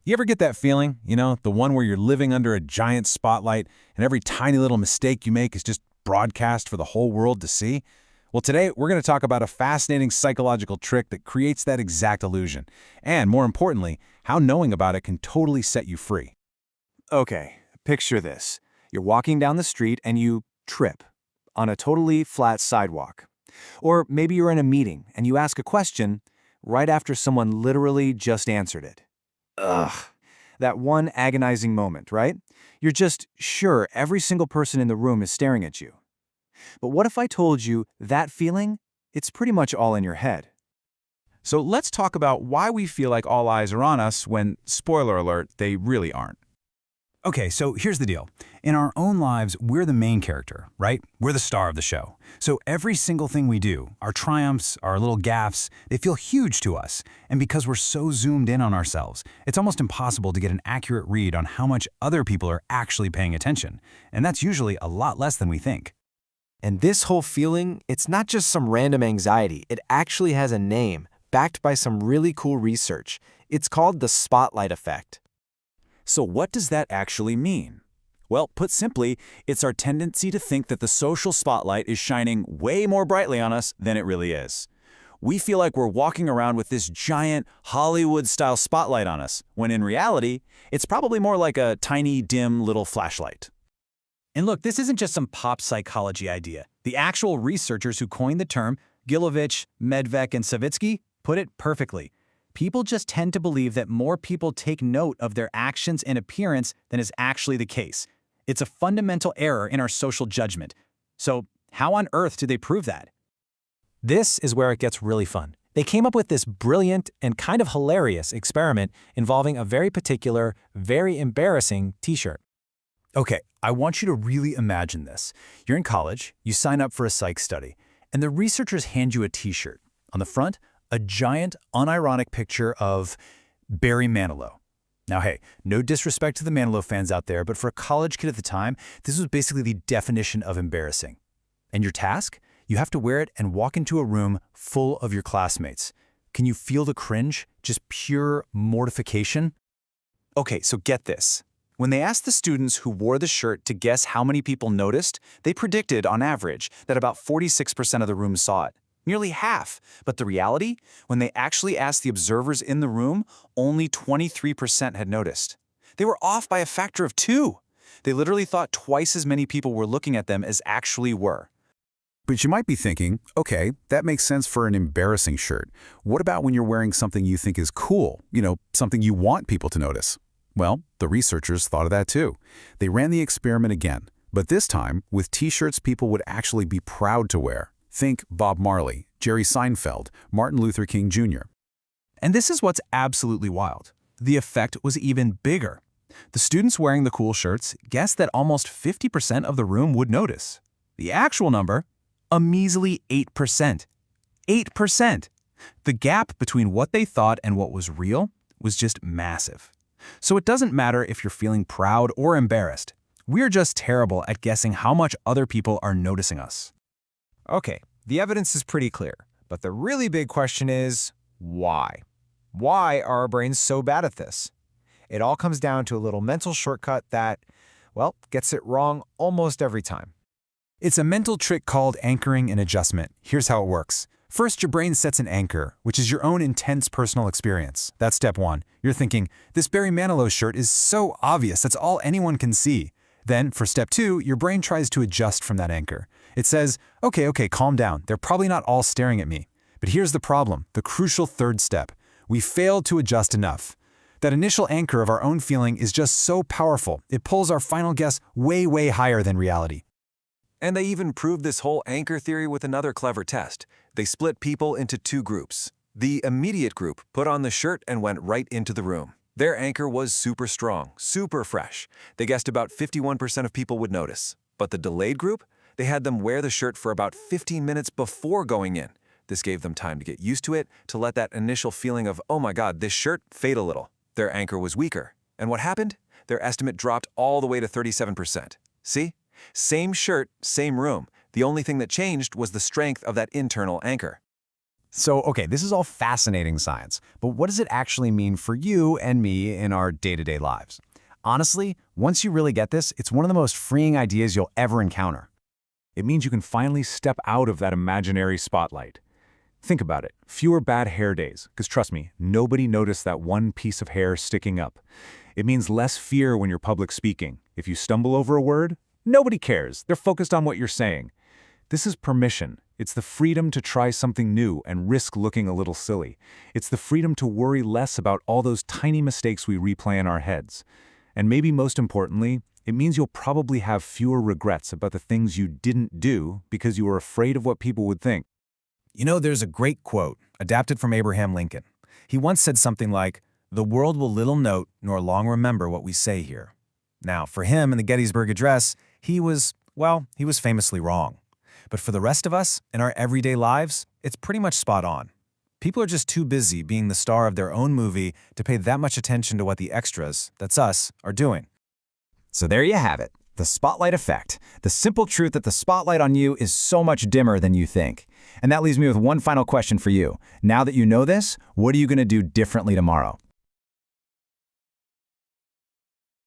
You ever get that feeling, the one where you're living under a giant spotlight and every tiny little mistake you make is just broadcast for the whole world to see? Well, today we're going to talk about a fascinating psychological trick that creates that exact illusion. And more importantly, how knowing about it can totally set you free. Okay, picture this. You're walking down the street and you trip on a totally flat sidewalk. Or maybe you're in a meeting and you ask a question right after someone literally just answered it. Ugh. That one agonizing moment, right? You're just sure every single person in the room is staring at you. But what if I told you that feeling, it's pretty much all in your head? So let's talk about why we feel like all eyes are on us when, spoiler alert, they really aren't. Okay, so here's the deal. In our own lives, we're the main character, right? We're the star of the show. So every single thing we do, our triumphs, our little gaffes, they feel huge to us. And because we're so zoomed in on ourselves, it's almost impossible to get an accurate read on how much other people are actually paying attention. And that's usually a lot less than we think. And this whole feeling, it's not just some random anxiety. It actually has a name, backed by some really cool research. It's called the spotlight effect. So what does that actually mean? Well, put simply, it's our tendency to think that the social spotlight is shining way more brightly on us than it really is. We feel like we're walking around with this giant Hollywood-style spotlight on us, when in reality, it's probably more like a tiny, dim little flashlight. And look, this isn't just some pop psychology idea. The actual researchers who coined the term, Gilovich, Medvec, and Savitsky, put it perfectly. People just tend to believe that more people take note of their actions and appearance than is actually the case. It's a fundamental error in our social judgment. So, how on earth do they prove that? This is where it gets really fun. They came up with this brilliant and kind of hilarious experiment involving a very particular, very embarrassing t-shirt. Okay, I want you to really imagine this. You're in college, you sign up for a psych study, and the researchers hand you a t-shirt. On the front, a giant, unironic picture of Barry Manilow. Now, hey, no disrespect to the Manilow fans out there, but for a college kid at the time, this was basically the definition of embarrassing. And your task? You have to wear it and walk into a room full of your classmates. Can you feel the cringe? Just pure mortification? Okay, so get this. When they asked the students who wore the shirt to guess how many people noticed, they predicted, on average, that about 46% of the room saw it. Nearly half. But the reality? When they actually asked the observers in the room, only 23% had noticed. They were off by a factor of 2. They literally thought twice as many people were looking at them as actually were. But you might be thinking, okay, that makes sense for an embarrassing shirt. What about when you're wearing something you think is cool? Something you want people to notice? Well, the researchers thought of that too. They ran the experiment again, but this time with t-shirts people would actually be proud to wear. Think Bob Marley, Jerry Seinfeld, Martin Luther King Jr. And this is what's absolutely wild. The effect was even bigger. The students wearing the cool shirts guessed that almost 50% of the room would notice. The actual number? A measly 8%. 8%! The gap between what they thought and what was real was just massive. So it doesn't matter if you're feeling proud or embarrassed. We're just terrible at guessing how much other people are noticing us. Okay, the evidence is pretty clear, but the really big question is, why? Why are our brains so bad at this? It all comes down to a little mental shortcut that, well, gets it wrong almost every time. It's a mental trick called anchoring and adjustment. Here's how it works. First, your brain sets an anchor, which is your own intense personal experience. That's step 1. You're thinking, this Barry Manilow shirt is so obvious, that's all anyone can see. Then, for step 2, your brain tries to adjust from that anchor. It says, okay, calm down. They're probably not all staring at me. But here's the problem, the crucial third step. We failed to adjust enough. That initial anchor of our own feeling is just so powerful, it pulls our final guess way, way higher than reality. And they even proved this whole anchor theory with another clever test. They split people into 2 groups. The immediate group put on the shirt and went right into the room. Their anchor was super strong, super fresh. They guessed about 51% of people would notice. But the delayed group? They had them wear the shirt for about 15 minutes before going in. This gave them time to get used to it, to let that initial feeling of, oh my God, this shirt, fade a little. Their anchor was weaker. And what happened? Their estimate dropped all the way to 37%. See? Same shirt, same room. The only thing that changed was the strength of that internal anchor. So, okay, this is all fascinating science, but what does it actually mean for you and me in our day-to-day lives? Honestly, once you really get this, it's one of the most freeing ideas you'll ever encounter. It means you can finally step out of that imaginary spotlight. Think about it. Fewer bad hair days, because trust me, nobody noticed that one piece of hair sticking up. It means less fear when you're public speaking. If you stumble over a word, nobody cares. They're focused on what you're saying. This is permission. It's the freedom to try something new and risk looking a little silly. It's the freedom to worry less about all those tiny mistakes we replay in our heads. And maybe most importantly, it means you'll probably have fewer regrets about the things you didn't do because you were afraid of what people would think. You know, there's a great quote, adapted from Abraham Lincoln. He once said something like, "The world will little note nor long remember what we say here." Now, for him in the Gettysburg Address, he was famously wrong. But for the rest of us, in our everyday lives, it's pretty much spot on. People are just too busy being the star of their own movie to pay that much attention to what the extras, that's us, are doing. So there you have it, the spotlight effect. The simple truth that the spotlight on you is so much dimmer than you think. And that leaves me with one final question for you. Now that you know this, what are you going to do differently tomorrow?